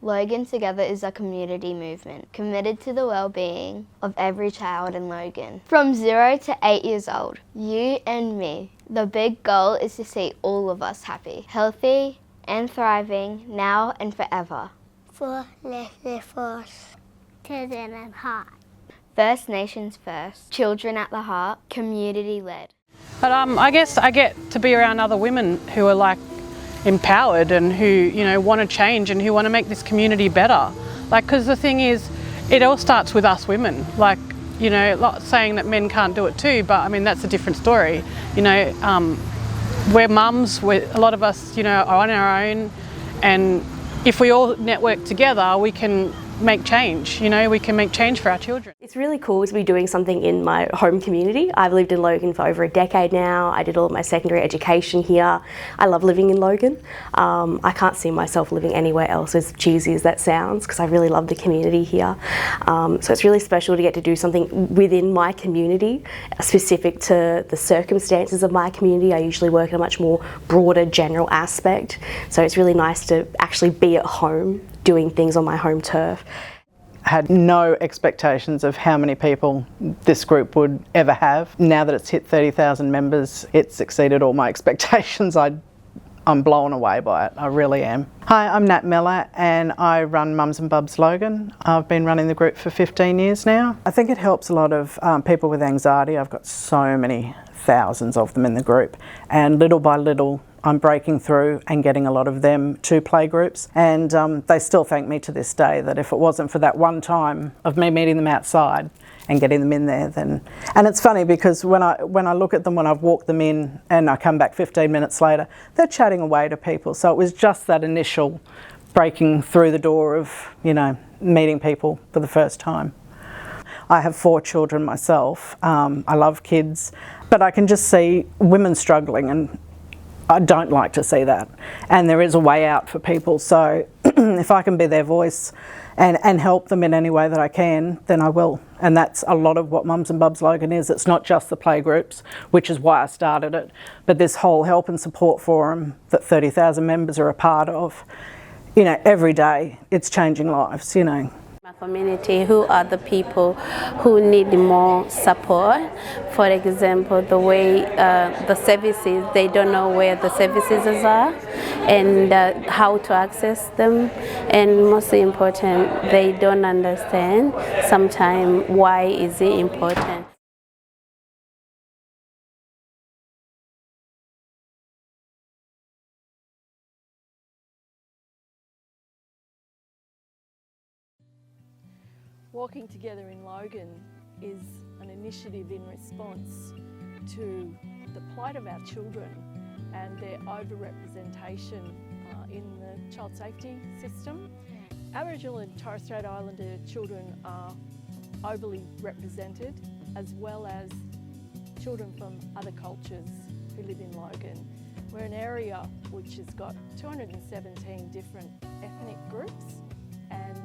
Logan Together is a community movement committed to the well-being of every child in Logan. From 0 to 8 years old, you and me. The big goal is to see all of us happy, healthy and thriving now and forever. For Leslie Force, children at heart. First Nations first, children at the heart, community-led. But I guess I get to be around other women who are like empowered and who, want to change and who want to make this community better. Because the thing is, it all starts with us women. Saying that men can't do it too, but I mean, that's a different story. We're mums, a lot of us, are on our own, and if we all network together, we can make change, we can make change for our children. It's really cool to be doing something in my home community. I've lived in Logan for over a decade now. I did all of my secondary education here. I love living in Logan. I can't see myself living anywhere else, as cheesy as that sounds, because I really love the community here. So it's really special to get to do something within my community, specific to the circumstances of my community. I usually work in a much more broader general aspect. So it's really nice to actually be at home doing things on my home turf. I had no expectations of how many people this group would ever have. Now that it's hit 30,000 members, it's exceeded all my expectations. I'm blown away by it, I really am. Hi, I'm Nat Miller and I run Mums and Bubs Logan. I've been running the group for 15 years now. I think it helps a lot of people with anxiety. I've got so many thousands of them in the group, and little by little I'm breaking through and getting a lot of them to play groups, and they still thank me to this day that if it wasn't for that one time of me meeting them outside and getting them in there, then... And it's funny because when I look at them, when I've walked them in and I come back 15 minutes later, they're chatting away to people. So it was just that initial breaking through the door of, meeting people for the first time. I have 4 children myself. I love kids, but I can just see women struggling, and I don't like to see that. And there is a way out for people. So if I can be their voice and help them in any way that I can, then I will. And that's a lot of what Mums and Bubs Logan is. It's not just the playgroups, which is why I started it, but this whole help and support forum that 30,000 members are a part of. Every day it's changing lives, My community, who are the people who need more support. For example, the way the services, they don't know where the services are and how to access them, and most important, they don't understand sometimes why is it important. Walking Together in Logan is an initiative in response to the plight of our children and their overrepresentation in the child safety system. Aboriginal and Torres Strait Islander children are overly represented, as well as children from other cultures who live in Logan. We're an area which has got 217 different ethnic groups, and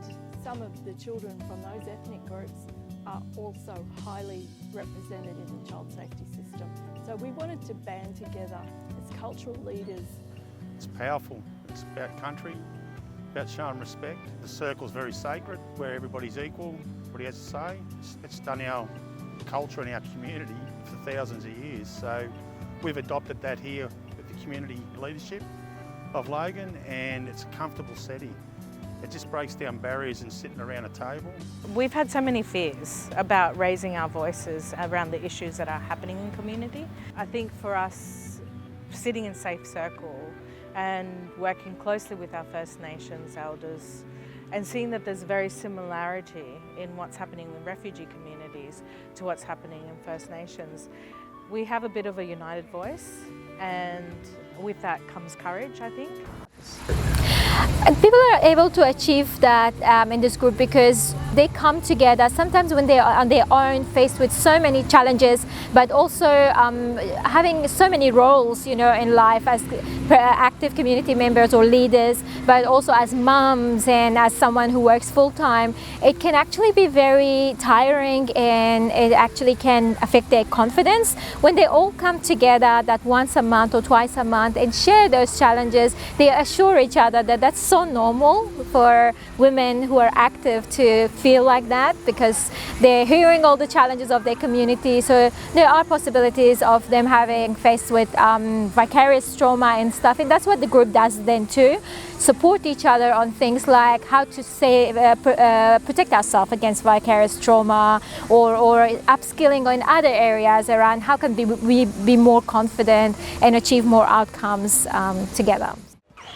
some of the children from those ethnic groups are also highly represented in the child safety system. So we wanted to band together as cultural leaders. It's powerful. It's about country, about showing respect. The circle's very sacred, where everybody's equal, everybody has a say. It's done our culture and our community for thousands of years. So we've adopted that here with the community leadership of Logan, and it's a comfortable setting. It just breaks down barriers and sitting around a table. We've had so many fears about raising our voices around the issues that are happening in community. I think for us, sitting in Safe Circle and working closely with our First Nations elders and seeing that there's very similarity in what's happening in refugee communities to what's happening in First Nations, we have a bit of a united voice, and with that comes courage, I think. And people are able to achieve that in this group because they come together sometimes when they are on their own, faced with so many challenges, but also having so many roles, in life as active community members or leaders, but also as mums and as someone who works full-time. It can actually be very tiring, and it actually can affect their confidence when they all come together that once a month or twice a month and share those challenges. They assure each other that that's so normal for women who are active to feel like that, because they're hearing all the challenges of their community. So there are possibilities of them having faced with vicarious trauma and stuff, and that's what the group does then too. Support each other on things like how to protect ourselves against vicarious trauma, or upskilling in other areas around how can we be more confident and achieve more outcomes together.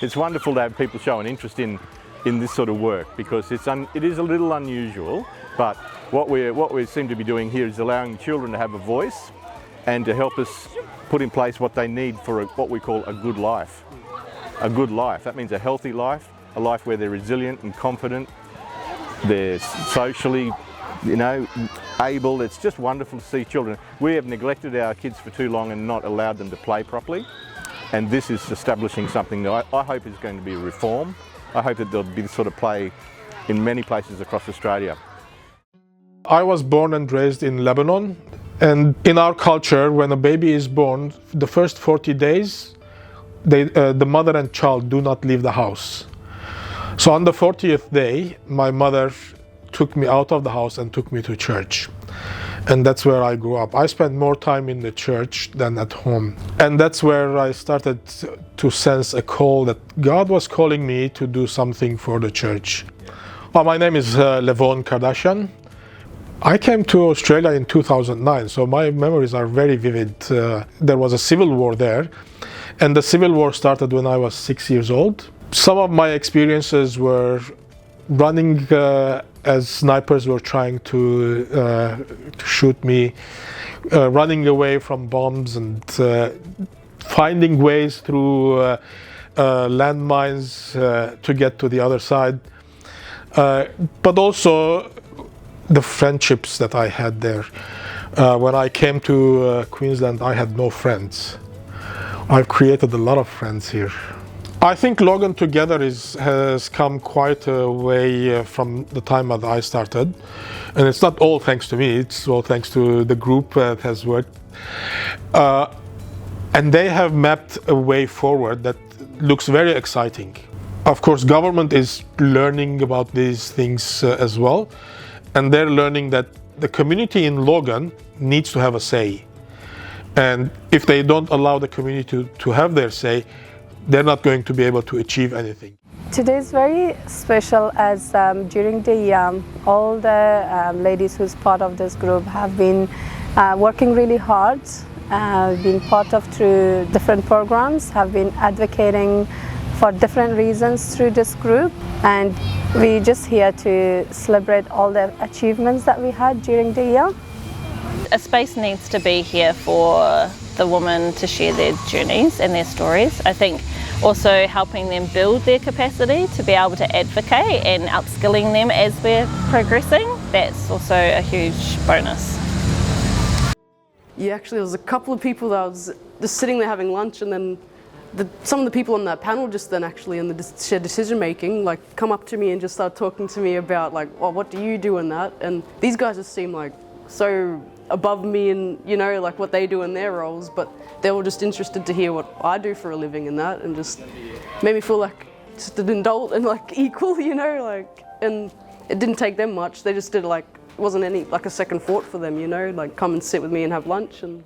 It's wonderful to have people show an interest in this sort of work, because it is a little unusual, but what we seem to be doing here is allowing children to have a voice and to help us put in place what they need for what we call a good life. A good life, that means a healthy life, a life where they're resilient and confident, they're socially, able. It's just wonderful to see children. We have neglected our kids for too long and not allowed them to play properly, and this is establishing something that I hope is going to be a reform. I hope that there'll be this sort of play in many places across Australia. I was born and raised in Lebanon, and in our culture, when a baby is born, the first 40 days, the mother and child do not leave the house. So on the 40th day, my mother took me out of the house and took me to church. And that's where I grew up. I spent more time in the church than at home. And that's where I started to sense a call that God was calling me to do something for the church. Well, my name is Logan Kardashian. I came to Australia in 2009, so my memories are very vivid. There was a civil war there, and the civil war started when I was 6 years old. Some of my experiences were running as snipers were trying to shoot me, running away from bombs, and finding ways through landmines to get to the other side. But also the friendships that I had there. When I came to Queensland, I had no friends. I've created a lot of friends here. I think Logan Together has come quite a way from the time that I started. And it's not all thanks to me, it's all thanks to the group that has worked. And they have mapped a way forward that looks very exciting. Of course, government is learning about these things as well. And they're learning that the community in Logan needs to have a say. And if they don't allow the community to have their say, they're not going to be able to achieve anything. Today is very special as during the year, all the ladies who's part of this group have been working really hard, been part of through different programs, have been advocating for different reasons through this group, and we're just here to celebrate all the achievements that we had during the year. A space needs to be here for the women to share their journeys and their stories. I think also helping them build their capacity to be able to advocate and upskilling them as we're progressing, that's also a huge bonus. Yeah, actually there was a couple of people that I was just sitting there having lunch, and then some of the people on that panel just then actually in the shared decision making like come up to me and just start talking to me about like, oh, what do you do in that? And these guys just seem like so above me and like what they do in their roles, but they were just interested to hear what I do for a living in that, and just made me feel like just an adult and like equal, like, and it didn't take them much. They just did it wasn't any like a second thought for them, like come and sit with me and have lunch. And